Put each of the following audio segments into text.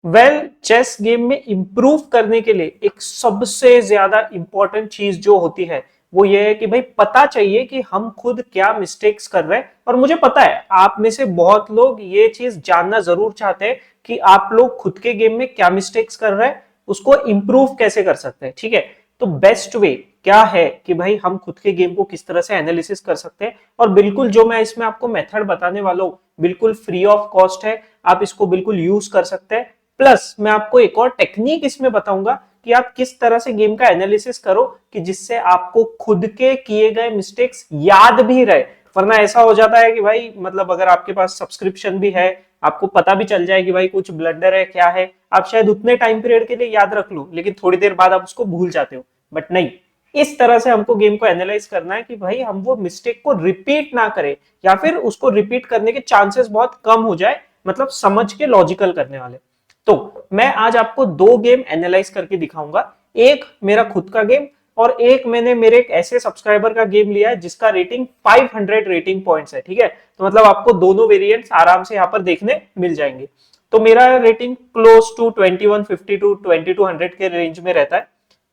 Chess game में improve करने के लिए एक सबसे ज्यादा इंपॉर्टेंट चीज जो होती है वो ये है कि भाई पता चाहिए कि हम खुद क्या मिस्टेक्स कर रहे हैं। और मुझे पता है आप में से बहुत लोग ये चीज जानना जरूर चाहते हैं कि आप लोग खुद के गेम में क्या मिस्टेक्स कर रहे हैं, उसको इंप्रूव कैसे कर सकते हैं। ठीक है, तो बेस्ट वे क्या है कि भाई हम खुद के गेम को किस तरह से एनालिसिस कर सकते हैं। और बिल्कुल जो मैं इसमें आपको मेथड बताने वाला हूं बिल्कुल फ्री ऑफ कॉस्ट है, आप इसको बिल्कुल यूज कर सकते हैं। प्लस मैं आपको एक और टेक्निक इसमें बताऊंगा कि आप किस तरह से गेम का एनालिसिस करो कि जिससे आपको खुद के किए गए मिस्टेक्स याद भी रहे। वरना ऐसा हो जाता है कि भाई मतलब अगर आपके पास सब्सक्रिप्शन भी है, आपको पता भी चल जाए कि भाई कुछ ब्लंडर है क्या है, आप शायद उतने टाइम पीरियड के लिए याद रख लो लेकिन थोड़ी देर बाद आप उसको भूल जाते हो। बट नहीं, इस तरह से हमको गेम को एनालाइज करना है कि भाई हम वो मिस्टेक को रिपीट ना करें या फिर उसको रिपीट करने के चांसेस बहुत कम हो जाए, मतलब समझ के लॉजिकल करने वाले। तो मैं आज आपको दो गेम एनालाइज करके दिखाऊंगा, एक मेरा खुद का गेम और एक मैंने मेरे एक ऐसे सब्सक्राइबर का गेम लिया है जिसका रेटिंग 500 रेटिंग पॉइंट्स है। ठीक है, तो मतलब आपको दोनों वेरिएंट्स आराम से यहां पर देखने मिल जाएंगे। तो मेरा रेटिंग क्लोज टू 2150 टू 2200 के रेंज में रहता है।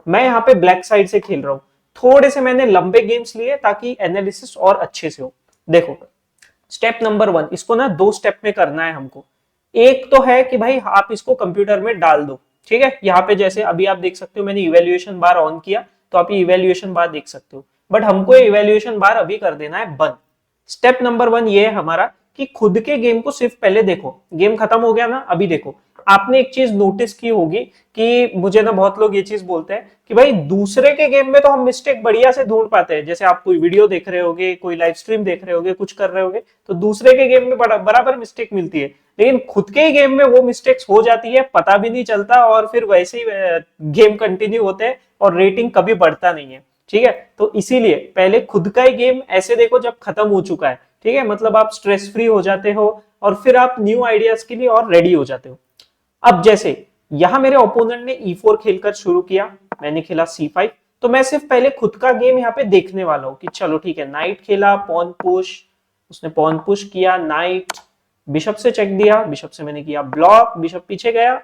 मैं यहाँ पे ब्लैक साइड से खेल रहा हूँ, थोड़े से मैंने लंबे गेम्स लिए ताकि एनालिसिस और अच्छे से हो। देखो, स्टेप नंबर 1, इसको ना दो स्टेप में करना है हमको। एक तो है कि भाई आप इसको कंप्यूटर में डाल दो। ठीक है, यहाँ पे जैसे अभी आप देख सकते हो मैंने इवेल्युएशन बार ऑन किया तो आप ये इवेल्युएशन बार देख सकते हो। बट हमको ये इवेल्युएशन बार अभी कर देना है बंद। स्टेप नंबर 1 ये है हमारा कि खुद के गेम को सिर्फ पहले देखो, गेम खत्म हो गया ना, अभी देखो। आपने एक चीज नोटिस की होगी कि मुझे ना बहुत लोग ये चीज बोलते हैं कि भाई दूसरे के गेम में तो हम मिस्टेक बढ़िया से ढूंढ पाते हैं, जैसे आप कोई वीडियो देख रहे होगे, कोई लाइव स्ट्रीम देख रहे होगे, कुछ कर रहे होगे तो दूसरे के गेम में बराबर मिस्टेक मिलती है। लेकिन खुद के ही गेम में वो मिस्टेक्स हो जाती है, पता भी नहीं चलता और फिर वैसे ही गेम कंटिन्यू होते हैं और रेटिंग कभी बढ़ता नहीं है। ठीक है, तो इसीलिए पहले खुद का ही गेम ऐसे देखो जब खत्म हो चुका है। ठीक है, मतलब आप स्ट्रेस फ्री हो जाते हो और फिर आप न्यू आइडियाज के लिए और रेडी हो जाते हो। अब जैसे यहां मेरे ओपोनेंट ने E4 खेलकर शुरू किया, मैंने खेला C5, तो मैं सिर्फ पहले खुद का गेम यहाँ पे देखने वाला हूं कि चलो ठीक है, नाइट खेला, पॉन पुश, उसने पॉन पुश किया, नाइट, बिशप से चेक दिया, बिशप से मैंने किया ब्लॉक, बिशप पीछे गया।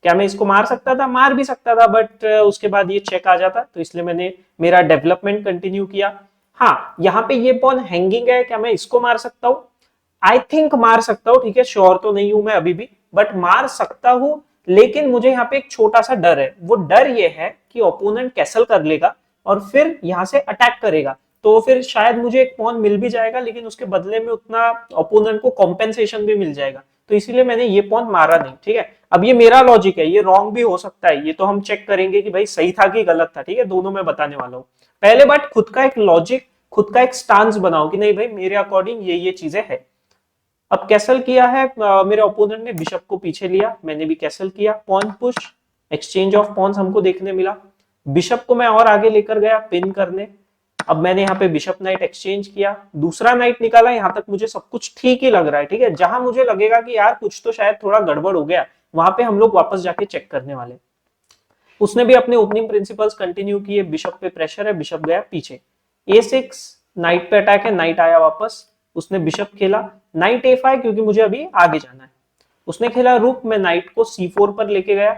क्या मैं इसको मार सकता था? मार भी सकता था, बट उसके बाद ये चेक आ जाता, तो इसलिए मैंने मेरा डेवलपमेंट कंटिन्यू किया। हाँ, यहाँ पे ये पॉन हैंगिंग है, क्या मैं इसको मार सकता हूँ? आई थिंक मार सकता हूँ। ठीक है, श्योर तो नहीं हूं मैं अभी भी, बट मार सकता हूं। लेकिन मुझे यहाँ पे एक छोटा सा डर है, वो डर ये है कि ओपोनेंट कैसल कर लेगा और फिर यहां से अटैक करेगा, तो फिर शायद मुझे एक पॉन मिल भी जाएगा लेकिन उसके बदले में उतना ओपोनेंट को कॉम्पेंसेशन भी मिल जाएगा, तो इसीलिए मैंने ये पॉन मारा नहीं। ठीक है, अब ये मेरा लॉजिक है, ये रॉन्ग भी हो सकता है, ये तो हम चेक करेंगे कि भाई सही था कि गलत था। ठीक है, दोनों मैं बताने वाला हूँ। पहले बात, खुद का एक लॉजिक, खुद का एक स्टांस बनाओ कि नहीं भाई मेरे अकॉर्डिंग ये चीजें है। अब कैसल किया है, मेरे ओपोनेंट ने बिशप को पीछे लिया, मैंने भी कैसल किया, pawn push, exchange of pawns हमको देखने मिला। बिशप को मैं और आगे लेकर गया पिन करने। अब मैंने यहाँ पे बिशप नाइट एक्सचेंज किया, दूसरा नाइट निकाला, यहां तक मुझे सब कुछ ठीक ही लग रहा है। ठीक है, जहां मुझे लगेगा कि यार कुछ तो शायद थोड़ा गड़बड़ हो गया, वहां पे हम लोग वापस जाके चेक करने वाले। उसने भी अपने ओपनिंग प्रिंसिपल्स कंटिन्यू किए, बिशप पे प्रेशर है, बिशप गया पीछे, A6, नाइट पे अटैक है, नाइट आया वापस। उसने बिशप खेला, नाइट A5 क्योंकि मुझे अभी आगे जाना है। उसने खेला रुक, मैं नाइट को C4 पर लेके गया,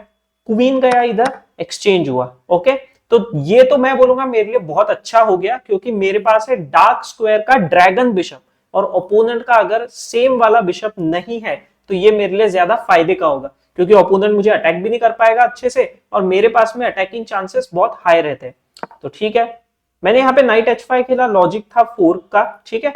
क्वीन गया इधर, एक्सचेंज हुआ। ओके, तो ये तो मैं बोलूंगा मेरे लिए बहुत अच्छा हो गया क्योंकि मेरे पास है डार्क स्क्वायर का ड्रैगन बिशप, और ओपोनेंट का अगर सेम वाला बिशप नहीं है तो ये मेरे लिए ज्यादा फायदे का होगा क्योंकि ओपोनेंट मुझे अटैक भी नहीं कर पाएगा अच्छे से और मेरे पास में अटैकिंग चांसेस बहुत हाई रहते हैं। तो ठीक है, मैंने यहाँ पे नाइट H5 खेला, लॉजिक था 4 का। ठीक है,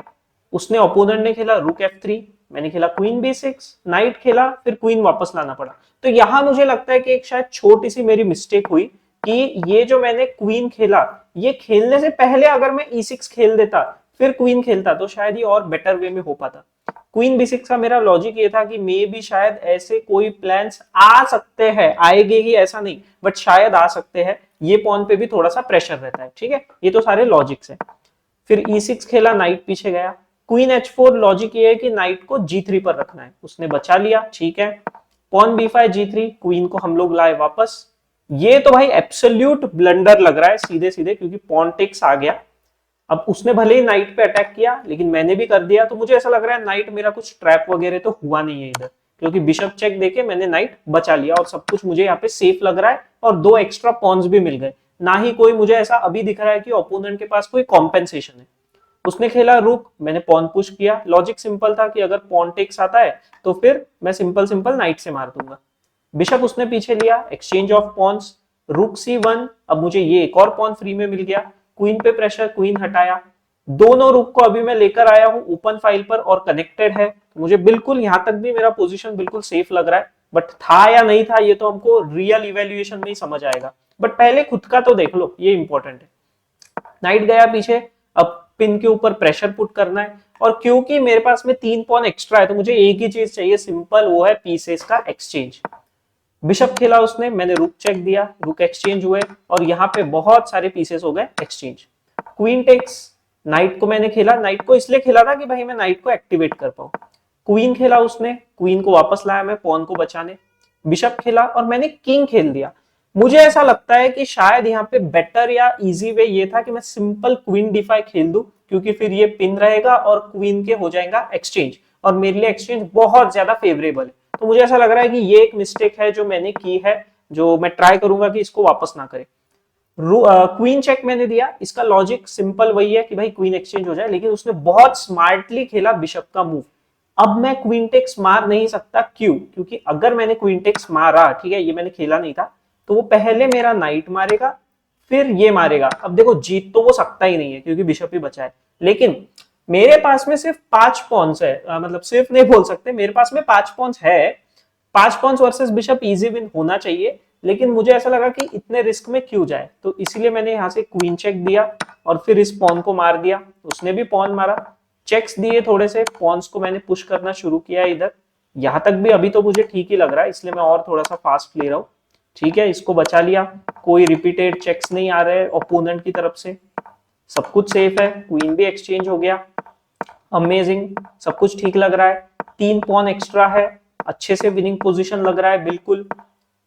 उसने ओपोनेंट ने खेला रुक F3, मैंने खेला क्वीन B6, नाइट खेला, फिर क्वीन वापस लाना पड़ा। तो यहां मुझे लगता है कि एक शायद छोटी सी मेरी मिस्टेक हुई कि ये जो मैंने क्वीन खेला, ये खेलने से पहले अगर मैं E6 खेल देता फिर क्वीन खेलता तो शायद ये और बेटर वे में हो पाता। क्वीन B6 का मेरा लॉजिक ये था कि मे भी शायद ऐसे कोई प्लान्स आ सकते हैं, आएंगे ही ऐसा नहीं, बट शायद आ सकते हैं, ये पॉन पे भी थोड़ा सा प्रेशर रहता है। ठीक है, ये तो सारे लॉजिक्स हैं। फिर E6 खेला, नाइट पीछे गया, क्वीन H4, लॉजिक ये है कि नाइट को G3 पर रखना है, उसने बचा लिया। ठीक है, पॉन B5 G3, क्वीन को हम लोग लाए वापस। ये तो भाई एब्सोल्यूट ब्लंडर लग रहा है सीधे सीधे क्योंकि पॉन टेक्स आ गया। अब उसने भले ही नाइट पे अटैक किया लेकिन मैंने भी कर दिया, तो मुझे ऐसा लग रहा है नाइट मेरा कुछ ट्रैप वगैरह तो हुआ नहीं है इधर क्योंकि बिशप चेक देके मैंने नाइट बचा लिया और सब कुछ मुझे यहाँ पे सेफ लग रहा है और 2 एक्स्ट्रा पॉन्स भी मिल गए। ना ही कोई मुझे ऐसा अभी दिख रहा है कि ओपोनेंट के पास कोई कॉम्पेंसेशन है। उसने खेला रुक, मैंने पॉन पुश किया। लॉजिक सिंपल था कि अगर पॉन टेक्स आता है तो फिर मैं सिंपल सिंपल नाइट से मार दूंगा। बिशप उसने पीछे लिया, एक्सचेंज ऑफ पॉन्स, रुक C1। अब मुझे ये एक और पॉन फ्री में मिल गया। क्वीन पे प्रेशर, क्वीन हटाया। दोनों रुक को अभी मैं लेकर आया हूं ओपन फाइल पर और कनेक्टेड है, तो मुझे बिल्कुल यहां तक भी मेरा पोजीशन बिल्कुल सेफ लग रहा है। बट था या नहीं था ये तो हमको रियल इवेल्युएशन में ही समझ आएगा, बट पहले खुद का तो देख लो, ये इंपॉर्टेंट है। नाइट गया पीछे, अब पिन के ऊपर प्रेशर पुट करना है और क्योंकि मेरे पास में 3 पॉन एक्स्ट्रा है तो मुझे एक ही चीज चाहिए सिंपल, वो है पीसेस का एक्सचेंज। बिशप खेला उसने, मैंने रुक चेक दिया, रुक एक्सचेंज हुए और यहाँ पे बहुत सारे पीसेस हो गए एक्सचेंज। क्वीन टेक्स, नाइट को मैंने खेला, नाइट को इसलिए खेला था कि भाई मैं नाइट को एक्टिवेट कर पाऊं। क्वीन खेला उसने, क्वीन को वापस लाया मैं पॉन को बचाने। बिशप खेला और मैंने किंग खेल दिया। मुझे ऐसा लगता है कि शायद यहाँ पे बेटर या इजी वे ये था कि मैं सिंपल क्वीन डिफाई खेल दूं, क्योंकि फिर ये पिन रहेगा और क्वीन के हो जाएगा एक्सचेंज और मेरे लिए एक्सचेंज बहुत ज्यादा फेवरेबल है। तो मुझे ऐसा लग रहा है कि ये एक मिस्टेक है जो मैंने की है, जो मैं ट्राई करूंगा कि इसको वापस ना करे। क्वीन चेक मैंने दिया, इसका लॉजिक सिंपल वही है कि भाई क्वीन एक्सचेंज हो जाए, लेकिन उसने बहुत स्मार्टली खेला बिशप का मूव। अब मैं क्वीन टेक्स मार नहीं सकता, क्यों? क्योंकि अगर मैंने क्वीन टेक्स मारा, ठीक है, ये मैंने खेला नहीं था, तो वो पहले मेरा नाइट मारेगा फिर ये मारेगा। अब देखो जीत तो वो सकता ही नहीं है क्योंकि बिशप ही बचा है, लेकिन मेरे पास में सिर्फ 5 पॉन्स है, मतलब सिर्फ नहीं बोल सकते, मेरे पास में 5 पॉन्स है। 5 pawns versus bishop easy win होना चाहिए, लेकिन मुझे ऐसा लगा कि इतने रिस्क में क्यों जाए, तो इसीलिए मैंने यहाँ से क्वीन चेक दिया और फिर इस पॉन को मार दिया। उसने भी पॉन मारा, चेक्स दिए, थोड़े से पॉन्स को मैंने पुश करना शुरू किया इधर। यहां तक भी अभी तो मुझे ठीक ही लग रहा है, इसलिए मैं और थोड़ा सा फास्ट ले रहा हूँ। ठीक है, इसको बचा लिया, कोई रिपीटेड चेक्स नहीं आ रहे ओपोनेंट की तरफ से, सब कुछ सेफ है। क्वीन भी एक्सचेंज हो गया, अमेजिंग, सब कुछ ठीक लग रहा है। 3 पॉन एक्स्ट्रा है, अच्छे से विनिंग पोजीशन लग रहा है बिल्कुल।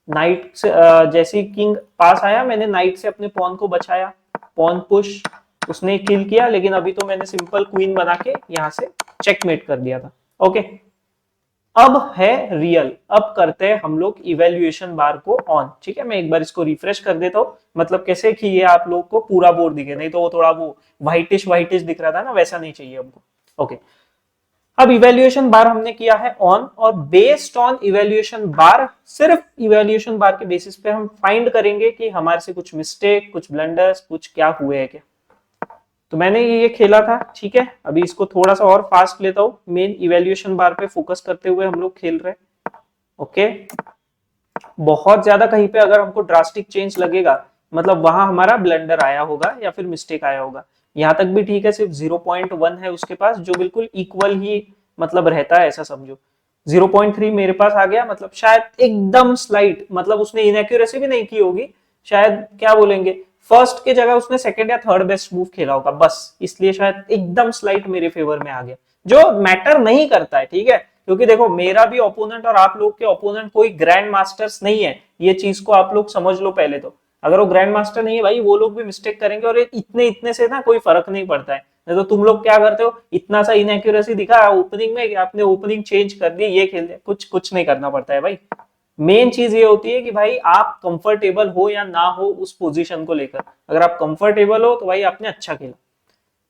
नाइट से जैसे ही किंग पास आया मैंने नाइट से अपने पॉन को बचाया, पॉन पुश, उसने किल किया, लेकिन अभी तो मैंने सिंपल क्वीन बना के यहाँ से चेकमेट कर दिया था। ओके, अब है रियल, अब करते हैं हम लोग इवेल्युएशन बार को ऑन। ठीक है, मैं एक बार इसको रिफ्रेश कर देता हूँ, मतलब कैसे कि ये आप लोग को पूरा बोर्ड दिखे, नहीं तो वो थोड़ा वो व्हाइटिश व्हाइटिश दिख रहा था ना, वैसा नहीं चाहिए हमको। ओके, अब इवेल्युएशन बार हमने किया है ऑन, और बेस्ड ऑन इवेल्युएशन बार, सिर्फ इवेल्युएशन बार के बेसिस पे हम फाइंड करेंगे कि हमारे से कुछ मिस्टेक, कुछ ब्लंडर्स, कुछ क्या हुए हैं क्या। तो मैंने ये खेला था, ठीक है, अभी इसको थोड़ा सा और फास्ट लेता हूँ, मेन इवेल्युएशन बार पे फोकस करते हुए हम लोग खेल रहे हैं। ओके, बहुत ज्यादा कहीं पे अगर हमको ड्रास्टिक चेंज लगेगा, मतलब वहां हमारा ब्लंडर आया होगा या फिर मिस्टेक आया होगा। यहाँ तक भी ठीक है, सिर्फ 0.1 है उसके पास, जो बिल्कुल इक्वल ही मतलब रहता है, ऐसा समझो। 0.3 मेरे पास आ गया, मतलब शायद एकदम स्लाइट, मतलब उसने इनएक्यूरेसी भी नहीं की होगी, शायद क्या बोलेंगे, फर्स्ट के जगह उसने सेकंड या थर्ड बेस्ट मूव खेला होगा बस, इसलिए शायद एकदम स्लाइट मेरे फेवर में आ गया, जो मैटर नहीं करता है। ठीक है, क्योंकि देखो मेरा भी ओपोनेंट और आप लोग के ओपोनेंट कोई ग्रैंड मास्टर्स नहीं है, ये चीज को आप लोग समझ लो पहले तो। अगर वो ग्रैंड मास्टर नहीं है भाई, वो लोग भी मिस्टेक करेंगे और इतने इतने से ना कोई फर्क नहीं पड़ता है। नहीं तो तुम लोग क्या करते हो, इतना सा इनएक्यूरेसी दिखा ओपनिंग में, आपने ओपनिंग चेंज कर दी, ये खेल दिया, कुछ कुछ नहीं करना पड़ता है भाई। मेन चीज ये होती है कि भाई आप कंफर्टेबल हो या ना हो उस पोजीशन को लेकर। अगर आप कंफर्टेबल हो तो भाई आपने अच्छा खेला।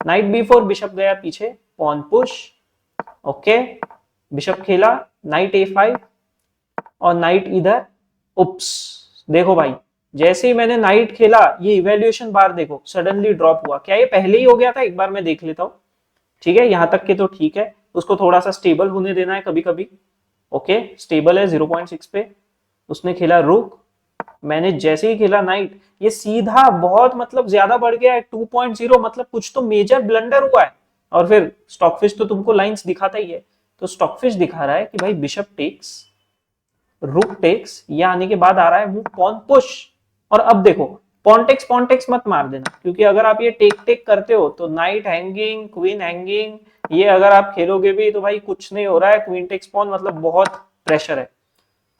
नाइट B4, बिशप गया पीछे, पॉन पुश। ओके, बिशप खेला, नाइट A5 और नाइट इधर, उप्स, देखो भाई जैसे ही मैंने नाइट खेला, ये इवेल्युएशन बार देखो सडनली ड्रॉप हुआ। क्या ये पहले ही हो गया था? एक बार मैं देख लेता हूँ। ठीक है, यहां तक के तो ठीक है, उसको थोड़ा सा स्टेबल होने देना है कभी कभी। ओके, स्टेबल है 0.6 पे। उसने खेला रुक, मैंने जैसे ही खेला नाइट, ये सीधा बहुत मतलब ज्यादा बढ़ गया है 2.0, मतलब कुछ तो मेजर ब्लंडर हुआ है। और फिर स्टॉकफिश तो तुमको लाइंस दिखाता ही है, तो स्टॉकफिश दिखा रहा है कि भाई बिशप टेक्स, रुक टेक्स, ये आने के बाद आ रहा है मूव पॉन पुश। और अब देखो पॉन टेक्स मत मार देना, क्योंकि अगर आप ये टेक टेक करते हो तो नाइट हैंगिंग, क्वीन हैंगिंग, ये अगर आप खेलोगे भी तो भाई कुछ नहीं हो रहा है, क्वीन टेक्स पॉन मतलब बहुत प्रेशर है।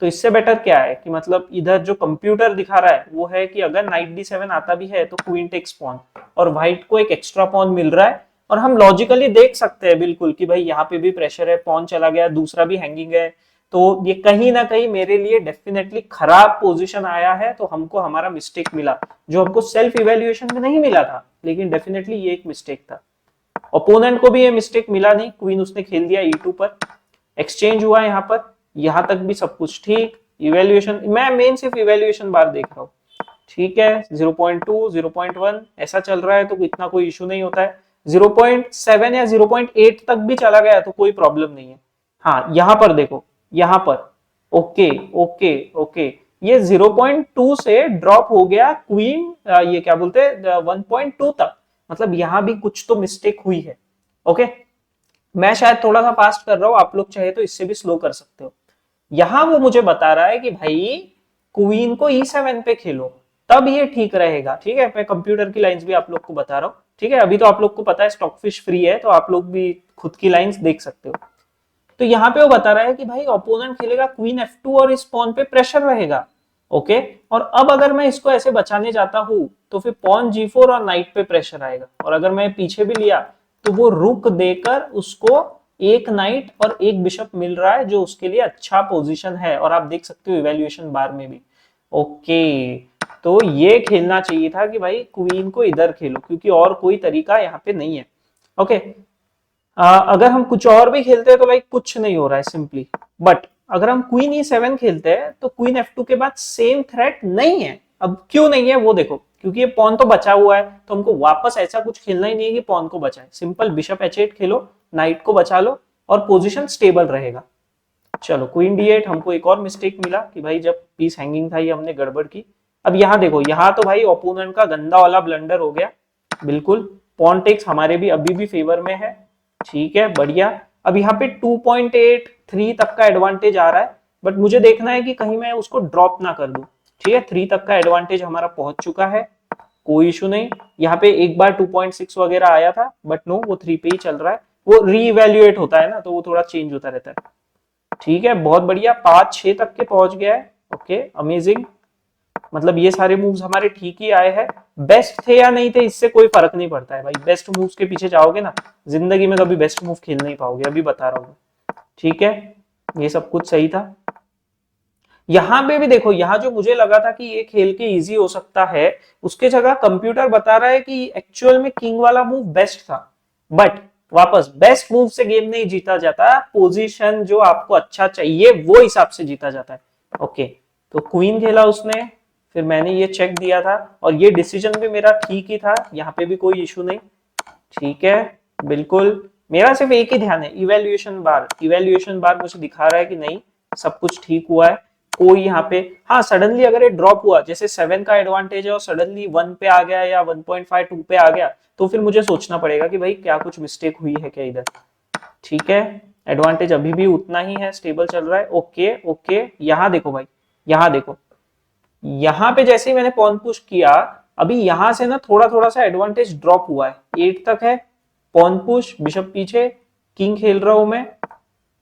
तो इससे बेटर क्या है कि मतलब इधर जो कंप्यूटर दिखा रहा है वो है कि अगर नाइट D7 आता भी है तो क्वीन टेक्स पॉन, और व्हाइट को एक एक्स्ट्रा पॉन मिल रहा है, और हम लॉजिकली देख सकते हैं बिल्कुल कि भाई यहाँ पे भी प्रेशर है, पॉन चला गया, दूसरा भी हैंगिंग है, तो ये कहीं ना कहीं मेरे लिए डेफिनेटली खराब पोजीशन आया है, तो हमको हमारा मिस्टेक मिला जो हमको सेल्फ इवेल्युएशन में नहीं मिला था, लेकिन डेफिनेटली ये एक मिस्टेक था। ओपोनेंट को भी ये मिस्टेक मिला नहीं, क्वीन उसने खेल दिया E2 पर, एक्सचेंज हुआ यहाँ पर, यहां तक भी सब कुछ ठीक। इवेल्युएशन मैं मेन सिर्फ इवेल्युएशन बार देख रहा हूँ, ठीक है 0.2 0.1 ऐसा चल रहा है तो इतना कोई इशू नहीं होता है। 0.7 या 0.8 तक भी चला गया तो कोई प्रॉब्लम नहीं है। हाँ यहां पर देखो, यहां पर ओके ओके ओके, ये 0.2 से ड्रॉप हो गया क्वीन, ये क्या बोलते हैं 1.2 तक, मतलब यहां भी कुछ तो मिस्टेक हुई है। ओके, मैं शायद थोड़ा सा फास्ट कर रहा हूं, आप लोग चाहे तो इससे भी स्लो कर सकते हो। यहां वो मुझे बता रहा है कि भाई क्वीन को E7 पे खेलो तब ये ठीक रहेगा। ठीक है, मैं कंप्यूटर की लाइंस भी आप लोग को बता रहा हूँ। ठीक है, अभी तो आप लोग को पता है स्टॉकफिश फ्री है, तो आप लोग भी खुद की लाइंस देख सकते हो। तो यहाँ पे वो बता रहा है कि भाई ओपोनेंट खेलेगा क्वीन F2 और इस पॉन पे प्रेशर रहेगा। ओके, और अब अगर मैं इसको ऐसे बचाने जाता हूं तो फिर पॉन G4 और नाइट पे प्रेशर आएगा, और अगर मैं पीछे भी लिया तो वो रुक देकर उसको एक नाइट और एक बिशप मिल रहा है, जो उसके लिए अच्छा पोजीशन है, और आप देख सकते हो इवैल्यूएशन बार में भी। ओके, तो ये खेलना चाहिए था कि भाई क्वीन को इधर खेलो, क्योंकि और कोई तरीका यहाँ पे नहीं है। ओके, अगर हम कुछ और भी खेलते हैं तो लाइक कुछ नहीं हो रहा है सिंपली, बट अगर हम क्वीन E7 खेलते हैं तो क्वीन F2 के बाद सेम थ्रेट नहीं है। अब क्यों नहीं है वो देखो, क्योंकि ये पॉन तो बचा हुआ है, तो हमको वापस ऐसा कुछ खेलना ही नहीं है कि पॉन को बचाए। सिंपल बिशप H8 खेलो, नाइट को बचा लो और पोजीशन स्टेबल रहेगा। चलो क्वीन D8, हमको एक और मिस्टेक मिला कि भाई जब पीस हैंगिंग था ये हमने गड़बड़ की। अब यहाँ देखो, यहाँ तो भाई ओपोनेंट का गंदा वाला ब्लंडर हो गया बिल्कुल। पॉन टेक्स हमारे भी अभी भी फेवर में है, ठीक है बढ़िया। अब यहाँ पे 2.83 तक का एडवांटेज आ रहा है, बट मुझे देखना है कि कहीं मैं उसको ड्रॉप ना कर दूं। ठीक है, 3 तक का एडवांटेज हमारा पहुंच चुका है, कोई इशू नहीं। यहाँ पे एक बार 2.6 वगैरह आया था, बट नो, वो 3 पे ही चल रहा है। वो रीइवेल्युएट होता है ना, तो वो थोड़ा चेंज होता रहता है। ठीक है, बहुत बढ़िया, 5-6 तक के पहुंच गया है। ओके अमेजिंग, मतलब ये सारे मूव्स हमारे ठीक ही आए हैं। बेस्ट थे या नहीं थे इससे कोई फर्क नहीं पड़ता है भाई, बेस्ट मूव्स के पीछे जाओगे ना, जिंदगी में कभी बेस्ट मूव खेल नहीं पाओगे, अभी बता रहा हूँ। ठीक है, ये सब कुछ सही था। यहां पे भी देखो, यहां जो मुझे लगा था कि ये खेल के इजी हो सकता है, उसके जगह कंप्यूटर बता रहा है कि एक्चुअल में किंग वाला मूव बेस्ट था। बट वापस बेस्ट मूव से गेम नहीं जीता जाता, पोजीशन जो आपको अच्छा चाहिए वो हिसाब से जीता जाता है। ओके, तो क्वीन खेला उसने, फिर मैंने ये चेक दिया था, और ये डिसीजन भी मेरा ठीक ही था, यहाँ पे भी कोई इशू नहीं। ठीक है, बिल्कुल, मेरा सिर्फ एक ही ध्यान है, इवेल्युएशन बार। इवेल्युएशन बार मुझे दिखा रहा है कि नहीं सब कुछ ठीक हुआ है, कोई यहाँ पे, हाँ सडनली अगर ये ड्रॉप हुआ, जैसे 7 का एडवांटेज है और सडनली 1 पे आ गया या 1.5 2 पे आ गया, तो फिर मुझे सोचना पड़ेगा कि भाई क्या कुछ मिस्टेक हुई है क्या इधर। ठीक है, एडवांटेज अभी भी उतना ही है, स्टेबल चल रहा है। ओके ओके, यहाँ देखो भाई, यहाँ देखो, यहाँ पे जैसे ही मैंने पॉन पुश किया, अभी यहां से ना थोड़ा थोड़ा सा एडवांटेज ड्रॉप हुआ है, 8 तक है, पॉन पुश, बिशप पीछे, किंग खेल रहा हूं मैं,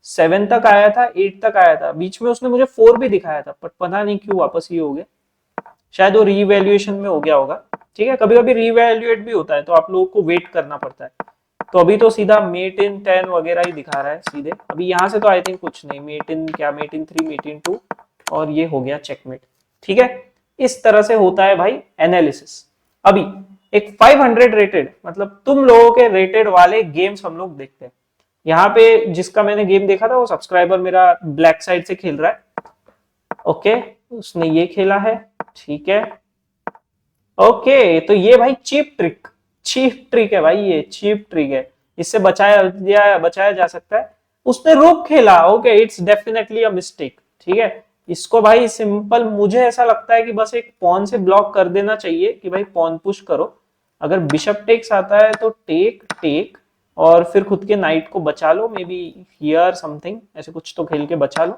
7 तक आया था, 8 तक आया था, बीच में उसने मुझे 4 भी दिखाया था, पर पता नहीं क्यों वापस ये हो गया, शायद वो रीवैल्यूएशन में हो गया होगा। ठीक है, कभी कभी रीवैल्यूएट भी होता है, तो आप लोगों को वेट करना पड़ता है। तो अभी तो सीधा मेट इन 10 वगैरह ही दिखा रहा है सीधे, अभी यहां से तो आई थिंक कुछ नहीं, मेट इन क्या, मेट इन 3 मेट इन 2, और ये हो गया चेकमेट। ठीक है, इस तरह से होता है भाई एनालिसिस। अभी एक 500 रेटेड, मतलब तुम लोगों के रेटेड वाले गेम्स हम लोग देखते हैं। यहाँ पे जिसका मैंने गेम देखा था वो सब्सक्राइबर मेरा ब्लैक साइड से खेल रहा है। ओके, उसने ये खेला है, ठीक है। ओके, तो ये भाई चीप ट्रिक है भाई, ये चीप ट्रिक है, इससे बचाया जा सकता है। उसने रुक खेला, okay it's definitely a mistake. ठीक है, इसको भाई सिंपल मुझे ऐसा लगता है कि बस एक पॉन से ब्लॉक कर देना चाहिए कि भाई पॉन पुश करो, अगर बिशप टेक्स आता है तो टेक टेक, और फिर खुद के नाइट को बचा लो, मे बी हियर समथिंग ऐसे कुछ तो खेल के बचा लो।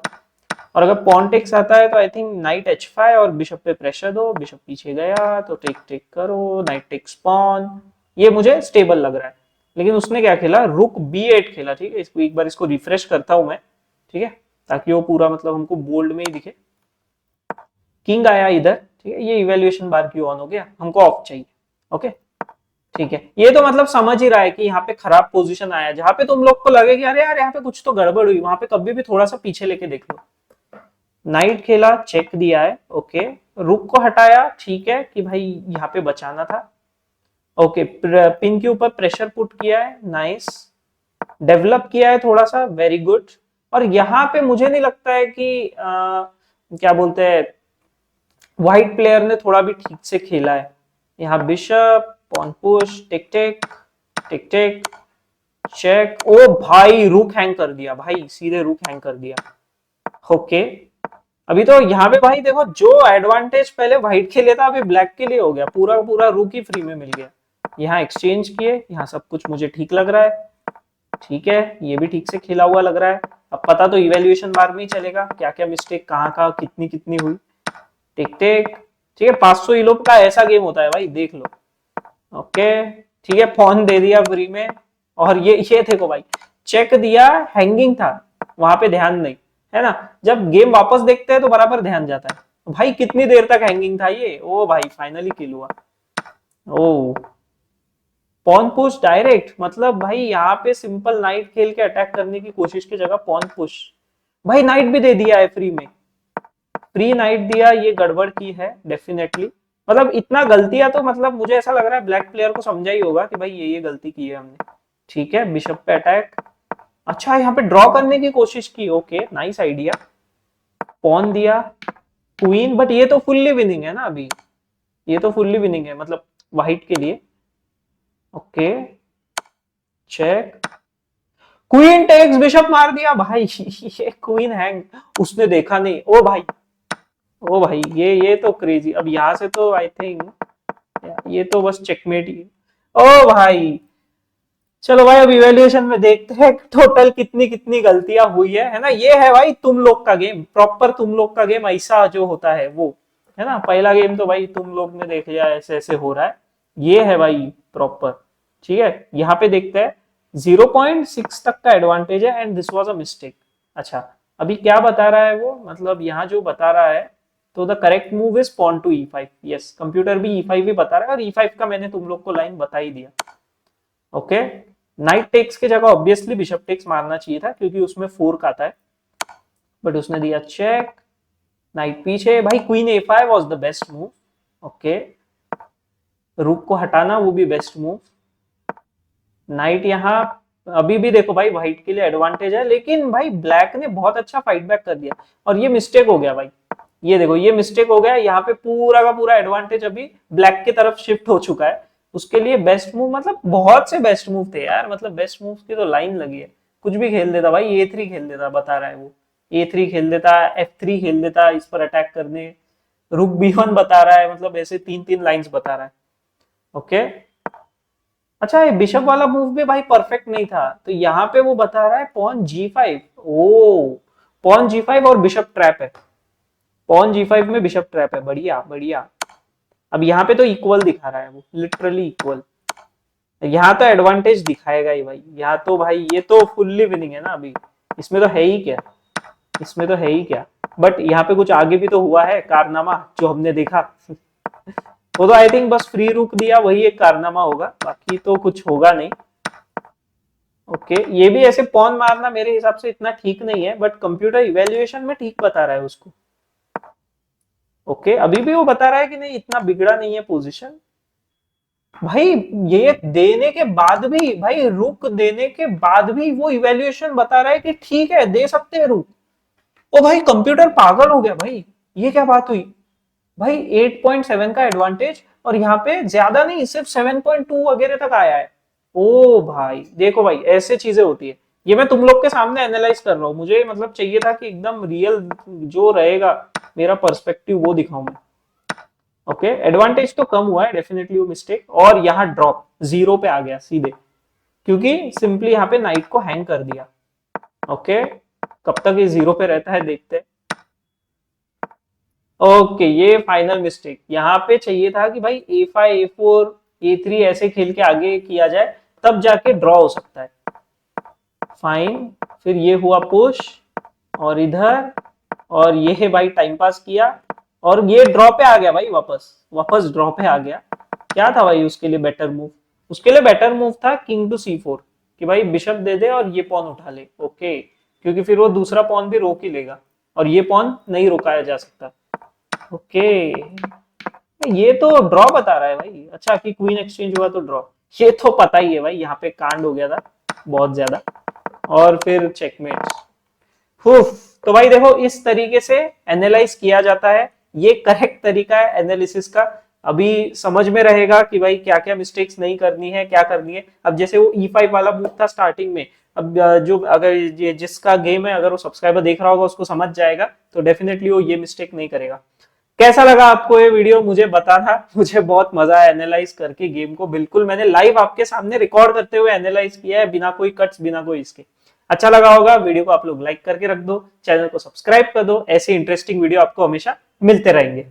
और अगर पॉन टेक्स आता है तो आई थिंक नाइट H5 और बिशप पे प्रेशर दो, बिशप पीछे गया तो टेक टेक करो, नाइट टेक्स पॉन, ये मुझे स्टेबल लग रहा है। लेकिन उसने क्या खेला, रुक B8 खेला। ठीक है, इसको एक बार इसको रिफ्रेश करता हूं मैं, ठीक है, ताकि वो पूरा मतलब हमको बोल्ड में ही दिखे। किंग आया इधर, ठीक है, ये इवेल्युएशन बार क्यों ऑन हो गया, हमको ऑफ चाहिए। ओके, ठीक है, ये तो मतलब समझ ही रहा है कि यहाँ पे खराब पोजीशन आया, जहां पे तुम लोग को लगे कि अरे यार यहाँ पे कुछ तो गड़बड़ हुई, वहां पे कभी भी थोड़ा सा पीछे लेके देख लो। नाइट खेला, चेक दिया है, ओके। रुक को हटाया, ठीक है कि भाई यहाँ पे बचाना था। ओके, पिन के ऊपर प्रेशर पुट किया है, नाइस। डेवलप किया है थोड़ा सा, वेरी गुड। और यहाँ पे मुझे नहीं लगता है कि क्या बोलते हैं, व्हाइट प्लेयर ने थोड़ा भी ठीक से खेला है। यहाँ बिशप, पॉन पुश, टिक टिक, टिक टिक, चेक। ओ भाई, रुक हैंग कर दिया भाई, सीधे रुक हैंग कर दिया। ओके, अभी तो यहाँ पे भाई देखो, जो एडवांटेज पहले व्हाइट के लिए था अभी ब्लैक के लिए हो गया, पूरा पूरा रुक ही फ्री में मिल गया। यहाँ एक्सचेंज किए, यहाँ सब कुछ मुझे ठीक लग रहा है। ठीक है, ये भी ठीक से खेला हुआ लग रहा है। अब पता तो इवेल्युएशन बार में ही चलेगा क्या क्या मिस्टेक कहाँ कहाँ कितनी कितनी हुई। टिक टिक, ठीक है, 500 इलोप का ऐसा गेम होता है भाई, देख लो। ओके, ठीक है, फोन दे दिया फ्री में। और ये देखो भाई, चेक दिया, हैंगिंग था, वहां पे ध्यान नहीं है ना। जब गेम वापस देखते हैं तो बराबर ध्यान जाता है। भाई कितनी देर तक हैंगिंग था ये, ओ भाई फाइनली किल हुआ। ओ, पॉन पुश डायरेक्ट, मतलब भाई यहाँ पे सिंपल नाइट खेल के अटैक करने की कोशिश की जगह पॉन पुश। भाई नाइट भी दे दिया है फ्री में, फ्री नाइट दिया, ये गड़बड़ की है डेफिनेटली। मतलब इतना गलतियां तो मतलब मुझे ऐसा लग रहा है ब्लैक प्लेयर को समझा ही होगा कि भाई ये गलती की है हमने। ठीक है, बिशप पे अटैक। अच्छा, यहाँ पे ड्रॉ करने की कोशिश की, ओके नाइस आइडिया। पॉन दिया, क्वीन, बट ये तो फुल्ली विनिंग है ना अभी, ये तो फुल्ली विनिंग है मतलब व्हाइट के लिए। Okay, check, queen takes, bishop मार दिया भाई। ये क्वीन हैंग, उसने देखा नहीं, ओ भाई, ओ भाई, ये तो क्रेजी। अब यहां से तो आई थिंक ये तो बस चेकमेट ही है। ओ भाई, चलो भाई अब इवेल्युएशन में देखते हैं टोटल कितनी कितनी गलतियां हुई है ना। ये है भाई तुम लोग का गेम, प्रॉपर तुम लोग का गेम ऐसा जो होता है वो, है ना। पहला गेम तो भाई तुम लोग ने देख लिया ऐसे ऐसे हो रहा है, ये है भाई प्रॉपर। ठीक है, यहाँ पे देखते हैं 0.6 तक का एडवांटेज है and this was a mistake. अच्छा, अभी क्या बता रहा है वो, मतलब यहाँ जो बता रहा है, तो the correct move is pawn to E5। Yes, computer भी E5 भी बता रहा है, और E5 का मैंने तुम लोग को लाइन बता ही दिया। ओके, नाइट टेक्स की जगह ऑब्वियसली बिशप टेक्स मारना चाहिए था क्योंकि उसमें फोर्क आता है, बट उसने दिया चेक। नाइट पीछे, भाई queen A5 was the best move. Okay, रुक को हटाना वो भी बेस्ट मूव। नाइट यहाँ, अभी भी देखो भाई व्हाइट के लिए एडवांटेज है, लेकिन भाई ब्लैक ने बहुत अच्छा फाइट बैक कर दिया, और ये मिस्टेक हो गया भाई। ये देखो, ये मिस्टेक हो गया, यहाँ पे पूरा का पूरा एडवांटेज अभी ब्लैक की तरफ शिफ्ट हो चुका है। उसके लिए बेस्ट मूव, मतलब बहुत से बेस्ट मूव थे यार, मतलब बेस्ट मूव की तो लाइन लगी है। कुछ भी खेल देता भाई, A3 खेल देता, बता रहा है वो, A3 खेल देता, F3 खेल देता इस पर अटैक करने, रुक B1 बता रहा है, मतलब ऐसे तीन तीन लाइंस बता रहा है। ओके, अच्छा ये बिशप वाला मूव भी भाई परफेक्ट नहीं था, तो यहाँ पे वो बता रहा है पॉन G5। ओ, पॉन G5 और बिशप ट्रैप है, पॉन G5 में बिशप ट्रैप है, बढ़िया बढ़िया। अब यहाँ पे तो इक्वल दिखा रहा है वो, लिटरली इक्वल। यहाँ तो एडवांटेज दिखाएगा ही भाई, यहाँ तो भाई ये तो फुल्ली विनिंग है ना अभी, इसमें तो है ही क्या, इसमें तो है ही क्या। बट यहाँ पे कुछ आगे भी तो हुआ है कारनामा जो हमने देखा। वो तो आई थिंक बस फ्री रुक दिया, वही एक कारनामा होगा, बाकी तो कुछ होगा नहीं। ओके, ये भी ऐसे पॉन मारना मेरे हिसाब से इतना ठीक नहीं है, बट कंप्यूटर इवेल्युएशन में ठीक बता रहा है उसको। ओके, अभी भी वो बता रहा है कि नहीं इतना बिगड़ा नहीं है पोजीशन। भाई ये देने के बाद भी, भाई रुक देने के बाद भी वो इवेल्युएशन बता रहा है कि ठीक है दे सकते हैं रुक। ओ भाई कंप्यूटर पागल हो गया भाई, ये क्या बात हुई भाई। 8.7 का एडवांटेज, और यहाँ पे ज्यादा नहीं, सिर्फ 7.2 वगैरह तक आया है। ओ भाई देखो भाई, ऐसे चीजें होती है, ये मैं तुम लोग के सामने एनालाइज कर रहा हूँ, मुझे मतलब चाहिए था कि एकदम रियल जो रहेगा मेरा पर्सपेक्टिव वो दिखाऊं मैं। ओके, एडवांटेज तो कम हुआ है डेफिनेटली, वो मिस्टेक, और यहाँ ड्रॉप 0 पे आ गया सीधे, क्योंकि सिंपली यहाँ पे नाइट को हैंग कर दिया। ओके, कब तक ये 0 पे रहता है देखते हैं। ओके, ये फाइनल मिस्टेक, यहाँ पे चाहिए था कि भाई A5 A4 A3 ऐसे खेल के आगे किया जाए, तब जाके ड्रॉ हो सकता है। फाइन, फिर ये हुआ पुश, और इधर, और ये है भाई टाइम पास किया, और ये ड्रॉ पे आ गया भाई, वापस वापस ड्रॉ पे आ गया। क्या था भाई उसके लिए बेटर मूव, उसके लिए बेटर मूव था किंग टू C4, कि भाई बिशप दे दे और ये पॉन उठा ले। ओके, क्योंकि फिर वो दूसरा पॉन भी रोक ही लेगा और ये पॉन नहीं रुकाया जा सकता। ओके, ये तो ड्रॉ बता रहा है भाई। अच्छा, कि क्वीन एक्सचेंज हुआ तो ड्रॉ, ये तो पता ही है भाई, यहाँ पे कांड हो गया था बहुत ज्यादा। और फिर चेकमेट। तो भाई देखो, इस तरीके से एनालाइज किया जाता है, ये करेक्ट तरीका है एनालिसिस का। अभी समझ में रहेगा कि भाई क्या क्या मिस्टेक्स नहीं करनी है, क्या करनी है। अब जैसे वो E5 वाला मूव था स्टार्टिंग में, अब जो अगर ये जिसका गेम है, अगर वो सब्सक्राइबर देख रहा होगा उसको समझ जाएगा, तो डेफिनेटली वो ये मिस्टेक नहीं करेगा। कैसा लगा आपको ये वीडियो मुझे बताना। मुझे बहुत मजा आया एनालाइज करके गेम को, बिल्कुल मैंने लाइव आपके सामने रिकॉर्ड करते हुए एनालाइज किया है, बिना कोई कट्स, बिना कोई इसके। अच्छा लगा होगा वीडियो को आप लोग लाइक करके रख दो, चैनल को सब्सक्राइब कर दो, ऐसे इंटरेस्टिंग वीडियो आपको हमेशा मिलते रहेंगे।